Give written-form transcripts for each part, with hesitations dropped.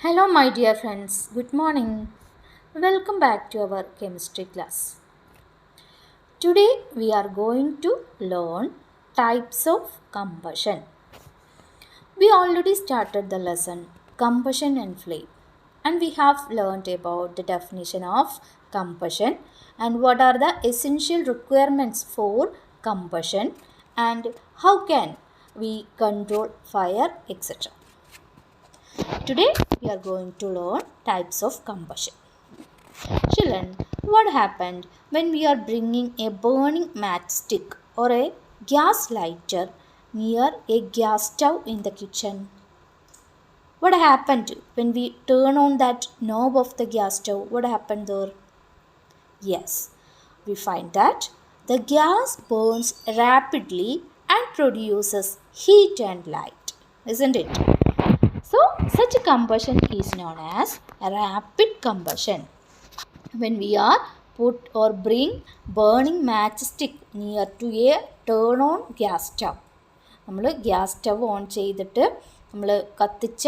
Hello, my dear friends. Good morning. Welcome back to our chemistry class. Today we are going to learn types of combustion. We already started the lesson combustion and flame, and we have learned about the definition of combustion and what are the essential requirements for combustion and how can we control fire, etc. Today we are going to learn types of combustion. Children, what happened when we are bringing a burning matchstick or a gas lighter near a gas stove in the kitchen? What happened when we turn on that knob of the gas stove? What happened there? Yes, we find that the gas burns rapidly and produces heat and light, isn't it? So, such a combustion is known as rapid combustion. When we are put or bring burning matchstick near to a turn on gas stove, നമ്മൾ gas stove on ചെയ്തിട്ട് നമ്മൾ കത്തിച്ച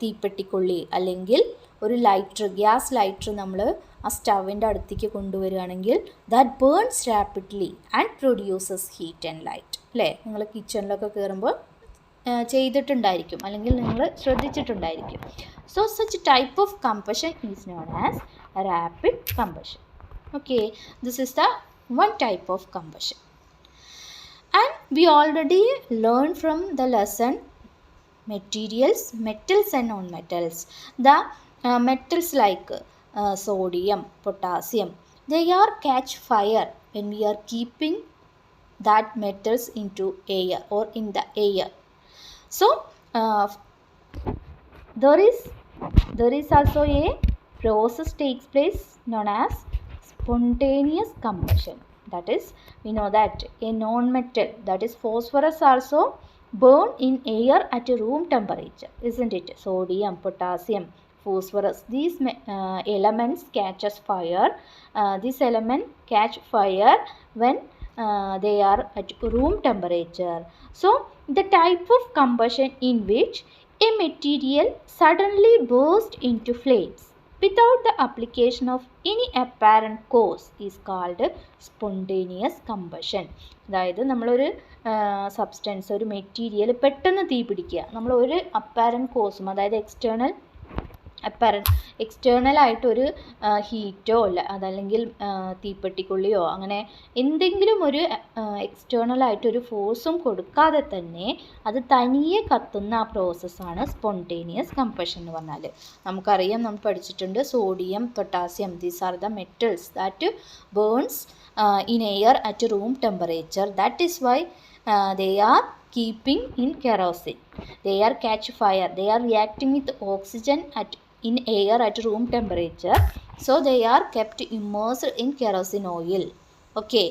തീപ്പെട്ടിക്കൊള്ളി അല്ലെങ്കിൽ ഒരു lighter gas lighter നമ്മൾ ആ സ്റ്റവിൻ്റെ അടുത്തേക്ക് കൊണ്ടുവരികയാണെങ്കിൽ that burns rapidly and produces heat and light അല്ലേ? നിങ്ങൾ കിച്ചണിലൊക്കെ കയറുമ്പോൾ ചെയ്തിട്ടുണ്ടായിരിക്കും അല്ലെങ്കിൽ നിങ്ങൾ ശ്രദ്ധിച്ചിട്ടുണ്ടായിരിക്കും. So such type of combustion is known as rapid combustion. Okay, this is the one type of combustion. And we already learned from the lesson materials, metals and non-metals. The metals like sodium, potassium, they are catch fire when we are keeping that metals into air or in the air. So there is also a process takes place known as spontaneous combustion. That is, we know that a non-metal, that is phosphorus, also burn in air at a room temperature, isn't it? Sodium, potassium, phosphorus, these elements catches fire. This element catch fire when they are at room temperature. So the type of combustion in which a material suddenly bursts into flames without the application of any apparent cause is called spontaneous combustion. അതായത് നമ്മളൊരു substance ഒരു material പെട്ടെന്ന് തീ പിടിക്കുക, നമ്മൾ ഒരു apparent കോസും അതായത് എക്സ്റ്റേണലായിട്ടൊരു ഹീറ്റോ അല്ല അതല്ലെങ്കിൽ തീപ്പെട്ടിക്കൊള്ളിയോ അങ്ങനെ എന്തെങ്കിലും ഒരു എക്സ്റ്റേണലായിട്ടൊരു ഫോഴ്സും കൊടുക്കാതെ തന്നെ അത് തനിയെ കത്തുന്ന ആ പ്രോസസ്സാണ് സ്പോണ്ടേനിയസ് കമ്പഷൻ എന്ന് പറഞ്ഞാൽ. നമുക്കറിയാം, നമ്മൾ പഠിച്ചിട്ടുണ്ട് sodium, potassium, these are the metals that burns in air at room temperature. That is why they are keeping in kerosene. They are catch fire. They are reacting with oxygen in air at room temperature. So they are kept immersed in kerosene oil. Okay.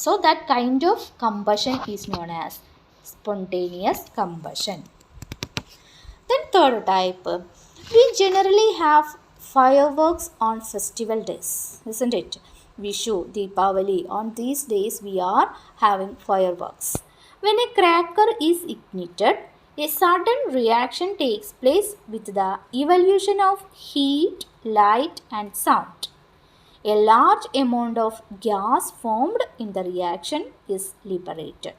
So that kind of combustion is known as spontaneous combustion. Then third type, we generally have fireworks on festival days, isn't it? Vishu, Deepavali, on these days we are having fireworks. When a cracker is ignited, a sudden reaction takes place with the evolution of heat, light and sound. A large amount of gas formed in the reaction is liberated.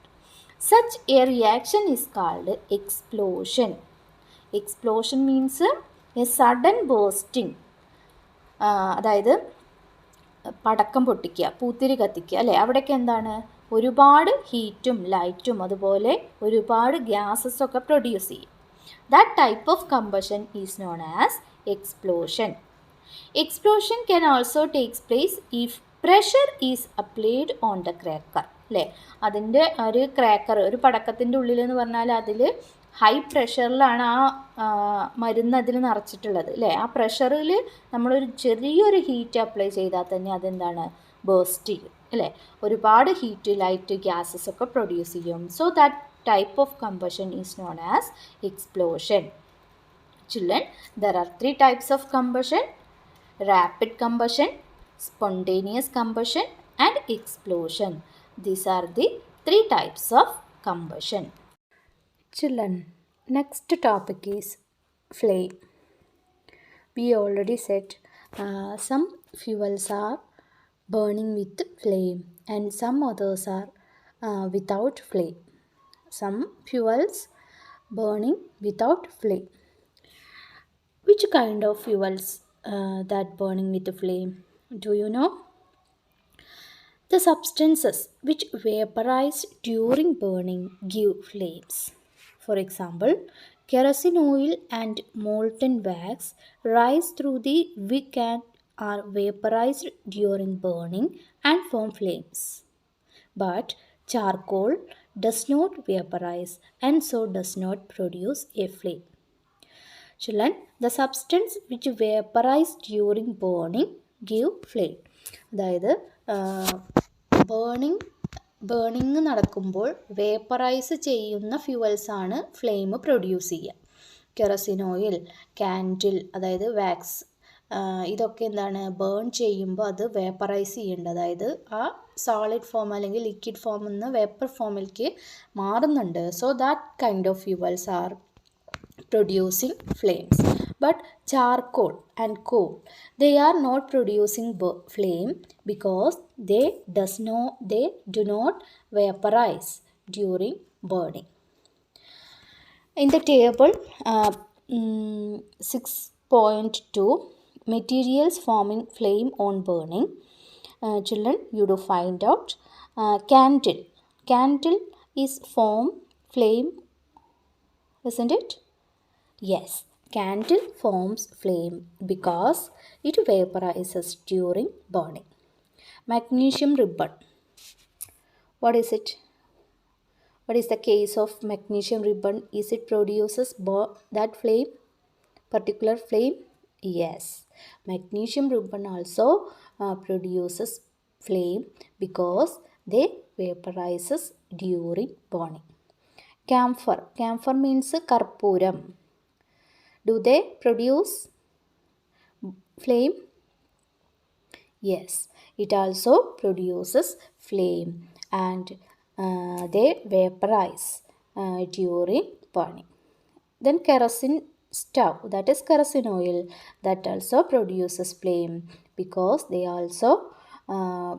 Such a reaction is called explosion. Explosion means a sudden bursting. അതായത് പടക്കം പൊട്ടിക്കുക, പൂത്തിരി കത്തിക്കുക അല്ലേ? അവിടെയൊക്കെ എന്താണ്, ഒരുപാട് ഹീറ്റും ലൈറ്റും അതുപോലെ ഒരുപാട് ഗ്യാസസ് ഒക്കെ പ്രൊഡ്യൂസ് ചെയ്യും. That type of combustion is known as explosion. Explosion can also takes place if pressure is applied on the cracker അല്ലേ? അതിൻ്റെ ഒരു ക്രാക്കർ, ഒരു പടക്കത്തിൻ്റെ ഉള്ളിലെന്ന് പറഞ്ഞാൽ അതിൽ ഹൈ പ്രഷറിലാണ് ആ മരുന്ന് അതിൽ നിറച്ചിട്ടുള്ളത് അല്ലേ? ആ പ്രഷറിൽ നമ്മളൊരു ചെറിയൊരു ഹീറ്റ് അപ്ലൈ ചെയ്താൽ തന്നെ അതെന്താണ്, ബേസ്റ്റ് ചെയ്യും അല്ലേ? ഒരുപാട് ഹീറ്റ്, ലൈറ്റ്, ഗ്യാസസ് ഒക്കെ പ്രൊഡ്യൂസ് ചെയ്യും. So that type of combustion is known as explosion. Children, there are three types of combustion: rapid combustion, spontaneous combustion and explosion. These are the three types of combustion. Children, next topic is flame. We already said some fuels are burning with flame and some others are without flame. Some fuels burning without flame. Which kind of fuels that burning with flame? Do you know? The substances which vaporize during burning give flames. For example, kerosene oil and molten wax rise through the wick and are vaporized during burning and form flames. But charcoal does not vaporize and so does not produce a flame. Children, the substance which vaporize during burning give flame. അതായത് burning നടക്കുമ്പോൾ vaporise ചെയ്യുന്ന fuels ആണ് flame produce ചെയ്യുക. Kerosene oil, candle, അതായത് wax, ഇതൊക്കെ എന്താണ് burn ചെയ്യുമ്പോൾ അത് വേപ്പറൈസ് ചെയ്യേണ്ടത്, അതായത് ആ സോളിഡ് ഫോം അല്ലെങ്കിൽ ലിക്വിഡ് ഫോമിൽ നിന്ന് വേപ്പർ ഫോമിലേക്ക് മാറുന്നുണ്ട്. So that kind of fuels are producing flames. But charcoal and coal, they are not producing flame because they do not vaporize during burning. In the table 6.2, materials forming flame on burning, children, you do find out candle is form flame, isn't it? Yes, candle forms flame because it vaporizes during burning. Magnesium ribbon. What is it? What is the case of magnesium ribbon? Is it produces that flame, particular flame? Yes, magnesium ribbon also produces flame because they vaporizes during burning. Camphor means karpooram. Do they produce flame? Yes, it also produces flame and they vaporize during burning. Then kerosene stove, that is kerosene oil, that also produces flame because they also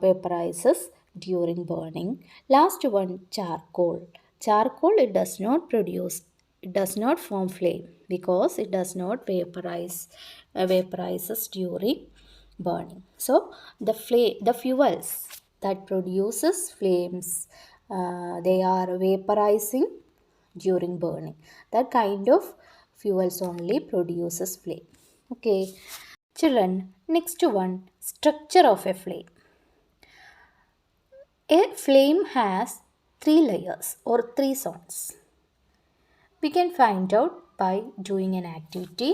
vaporizes during burning. Last one, charcoal. Charcoal, it does not form flame because it does not vaporizes during burning. So the fuels that produces flames, they are vaporizing during burning. That kind of fuels only produces flame. Okay, children, next one, structure of a flame. A flame has 3 layers or 3 zones. We can find out by doing an activity.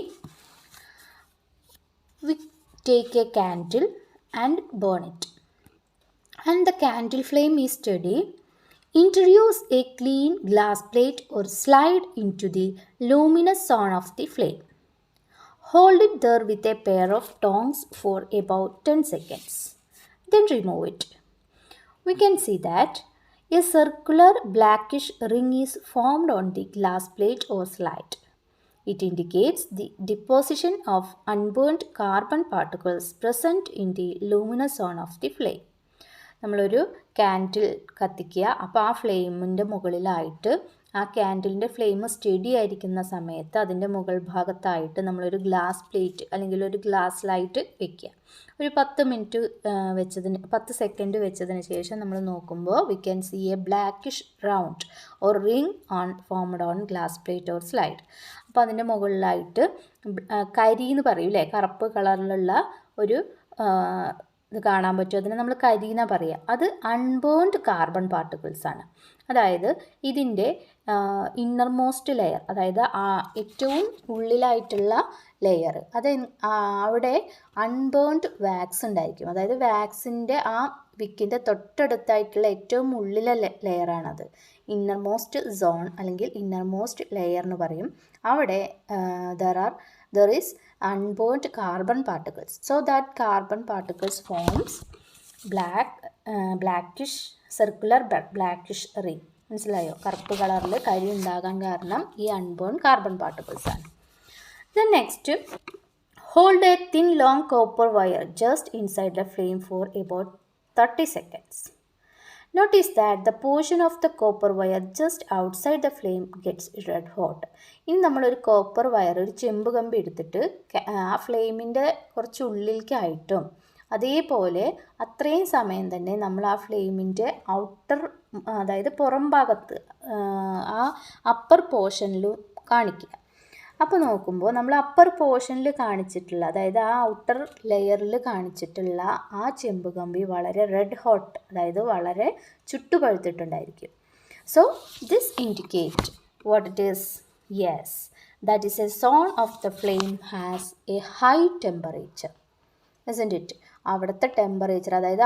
We take a candle and burn it. And the candle flame is steady. Introduce a clean glass plate or slide into the luminous zone of the flame. Hold it there with a pair of tongs for about 10 seconds. Then remove it. We can see that a circular blackish ring is formed on the glass plate or slide. It indicates the deposition of unburnt carbon particles present in the luminous zone of the flame. നമ്മളൊരു candle കത്തിക്കുക. അപ്പോൾ ആ ഫ്ലെയിമിൻ്റെ മുകളിലായിട്ട് ആ ക്യാൻഡിലിൻ്റെ flame study ആയിരിക്കുന്ന സമയത്ത് അതിൻ്റെ മുകൾ ഭാഗത്തായിട്ട് നമ്മളൊരു ഗ്ലാസ് പ്ലേറ്റ് അല്ലെങ്കിൽ ഒരു ഗ്ലാസ് ലൈറ്റ് വെക്കുക. ഒരു 10 സെക്കൻഡ് വെച്ചതിന് ശേഷം നമ്മൾ നോക്കുമ്പോൾ we can see a blackish round or ring formed on glass plate or slide. അപ്പോൾ അതിൻ്റെ മുകളിലായിട്ട് കരി എന്ന് പറയും അല്ലേ, കറുപ്പ് കളറിലുള്ള ഒരു ഇത് കാണാൻ പറ്റും. അതിനെ നമ്മൾ കരി എന്നാണ് പറയുക. അത് അൺബേൺഡ് കാർബൺ പാർട്ടിക്കിൾസ് ആണ്. അതായത് ഇതിൻ്റെ ഇന്നർമോസ്റ്റ് ലെയർ, അതായത് ഏറ്റവും ഉള്ളിലായിട്ടുള്ള ലെയർ, അത് അവിടെ അൺബേൺഡ് വാക്സ് ഉണ്ടായിരിക്കും. അതായത് വാക്സിൻ്റെ ആ വിക്കിൻ്റെ തൊട്ടടുത്തായിട്ടുള്ള ഏറ്റവും ഉള്ളിലെ ലെയറാണത്. ഇന്നർമോസ്റ്റ് സോൺ അല്ലെങ്കിൽ ഇന്നർമോസ്റ്റ് ലെയർ എന്ന് പറയും. അവിടെ there is unburnt carbon particles. So that carbon particles forms blackish circular blackish ring. മനസ്സിലായോ? കറുപ്പ് കളറിൽ കരി ഉണ്ടാകാൻ കാരണം ഈ അൺബേൺ കാർബൺ പാർട്ടിക്കിൾസ് ആണ്. The next, hold a thin long copper wire just inside the flame for about 30 seconds. Notice that the portion of the copper wire just outside the flame gets red hot. ഇനി നമ്മളൊരു copper wire, ഒരു ചെമ്പ് കമ്പി എടുത്തിട്ട് ആ ഫ്ലെയിമിൻ്റെ കുറച്ച് ഉള്ളിലേക്കായിട്ടും അതേപോലെ അത്രയും സമയം തന്നെ നമ്മൾ ആ ഫ്ലെയിമിൻ്റെ ഔട്ടർ, അതായത് പുറം ഭാഗത്ത് ആ അപ്പർ പോർഷനിലും കാണിക്കുക. അപ്പോൾ നോക്കുമ്പോൾ നമ്മൾ അപ്പർ പോർഷനിൽ കാണിച്ചിട്ടുള്ള, അതായത് ആ ഔട്ടർ ലെയറിൽ കാണിച്ചിട്ടുള്ള ആ ചെമ്പ് കമ്പി വളരെ റെഡ് ഹോട്ട്, അതായത് വളരെ ചുട്ടുപഴുത്തിട്ടുണ്ടായിരിക്കും. So this indicate what it is? Yes, that is a zone of the flame has a high temperature. Isn't it? അവിടുത്തെ ടെമ്പറേച്ചർ, അതായത്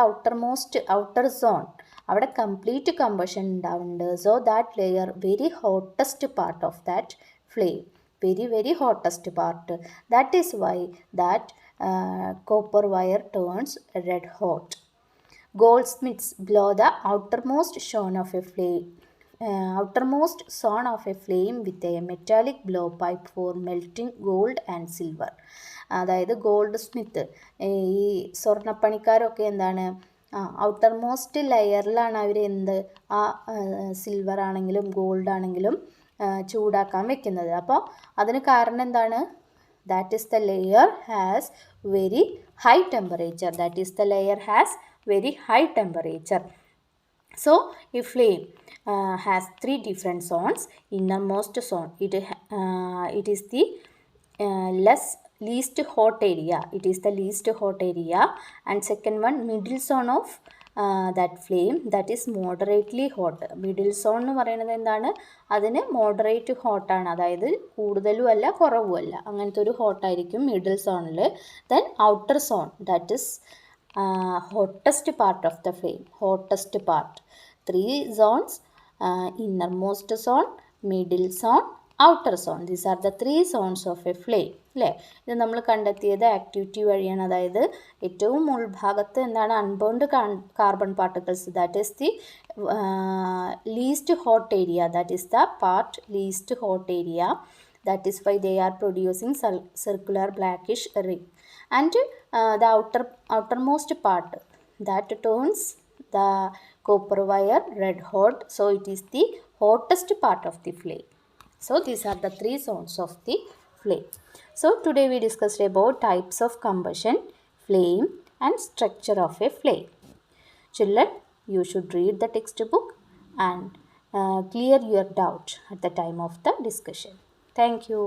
ഔട്ടർ സോൺ, അവിടെ കംപ്ലീറ്റ് കമ്പഷൻ ഉണ്ടാവുന്നുണ്ട്. So that layer very hottest part of that flame, very hottest part. That is why that copper wire turns red hot. Goldsmiths blow the outermost zone of a flame with a metallic blowpipe for melting gold and silver. അതായത് gold Smith, ഈ സ്വർണ്ണപ്പണിക്കാരൊക്കെ എന്താണ്, outer most ലെയറിലാണ് അവർ ആ silver ആണെങ്കിലും gold ആണെങ്കിലും ചൂടാക്കാൻ വെക്കുന്നത്. അപ്പോൾ അതിന് കാരണം എന്താണ്? That is the layer has very high temperature. So a flame has three different zones. Innermost zone, it is the least hot area. It is the least hot area. And second one, middle zone of that flame, that is moderately hot. Middle zone എന്ന് പറയുന്നത് എന്താണ്? അതിന് moderate ഹോട്ടാണ്, അതായത് കൂടുതലും അല്ല കുറവും അല്ല, അങ്ങനത്തെ ഒരു ഹോട്ടായിരിക്കും മിഡിൽ സോണിൽ. Then outer zone, that is hottest part of the flame, hottest part. 3 zones, innermost zone, middle zone, outer zone. These are the 3 zones of A flame. അല്ലേ? ഇത് നമ്മൾ കണ്ടെത്തിയത് ആക്ടിവിറ്റി വഴിയാണ്. അതായത് ഏറ്റവും ഉൾഭാഗത്ത് എന്താണ്? Unburned carbon particles, that is the least hot area, that is the part least hot area. That is why they are producing circular blackish ring. And the outermost part, that turns the copper wire red hot. So it is the hottest part of the flame. So these are the 3 zones of the flame. So today we discussed about types of combustion, flame and structure of a flame. Children, you should read the textbook and clear your doubt at the time of the discussion. Thank you.